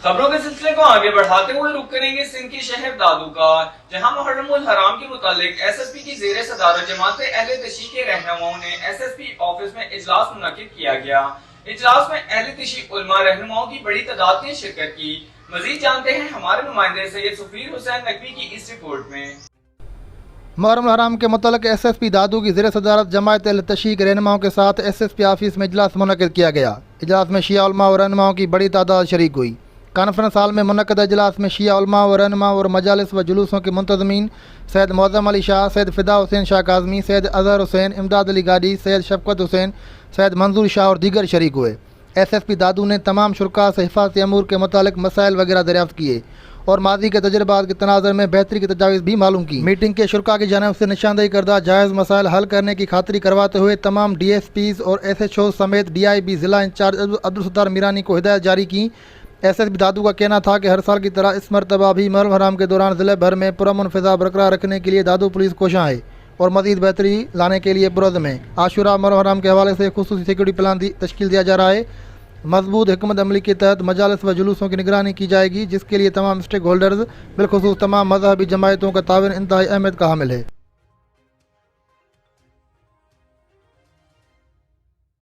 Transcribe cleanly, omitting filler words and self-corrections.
خبروں کے سلسلے کو آگے بڑھاتے ہوئے رخ کریں گے سندھ کے شہر دادو کا، جہاں محرم الحرام کے متعلق ایس ایس پی کی زیر صدارت جماعت اہل تشیع کے رہنماؤں نے ایس ایس پی آفس میں اجلاس منعقد کیا گیا۔ اجلاس میں اہل تشیع علماء رہنماؤں کی بڑی تعداد نے شرکت کی۔ مزید جانتے ہیں ہمارے نمائندے سید سفیر حسین نقوی کی اس رپورٹ میں۔ محرم الحرام کے متعلق ایس ایس پی دادو کی زیر صدارت جماعت اہل تشیع کے رہنماؤں کے ساتھ ایس ایس پی آفس میں اجلاس منعقد کیا گیا۔ اجلاس میں شیعہ علماء اور رہنماؤں کی بڑی تعداد شریک ہوئی۔ کانفرنس ہال میں منعقد اجلاس میں شیعہ علماء و رہنما اور مجالس و جلوسوں کے منتظمین سید معظم علی شاہ، سید فدا حسین شاہ کاظمی، سید اظہر حسین، امداد علی گاڑی، سید شفقت حسین، سید منظور شاہ اور دیگر شریک ہوئے۔ ایس ایس پی دادو نے تمام شرکاء سے حفاظتی امور کے متعلق مسائل وغیرہ دریافت کیے اور ماضی کے تجربات کے تناظر میں بہتری کی تجاویز بھی معلوم کی۔ میٹنگ کے شرکاء کی جانب سے نشاندہی کردہ جائز مسائل حل کرنے کی خاطری کرواتے ہوئے تمام ڈی ایس پیز اور ایس ایچ او سمیت ڈی آئی بی ضلع انچارج عبدالستار میرانی کو ہدایت جاری کی۔ ایس ایس پی دادو کا کہنا تھا کہ ہر سال کی طرح اس مرتبہ بھی محرم الحرام کے دوران ضلع بھر میں پرامن فضا برقرار رکھنے کے لیے دادو پولیس کوشاں ہے اور مزید بہتری لانے کے لیے پرعزم ہے۔ عاشورہ محرم الحرام کے حوالے سے خصوصی سیکورٹی پلان تشکیل دیا جا رہا ہے۔ مضبوط حکمت عملی کے تحت مجالس و جلوسوں کی نگرانی کی جائے گی، جس کے لیے تمام اسٹیک ہولڈرز بالخصوص تمام مذہبی جماعتوں کا تعاون انتہائی اہمیت کا حامل ہے۔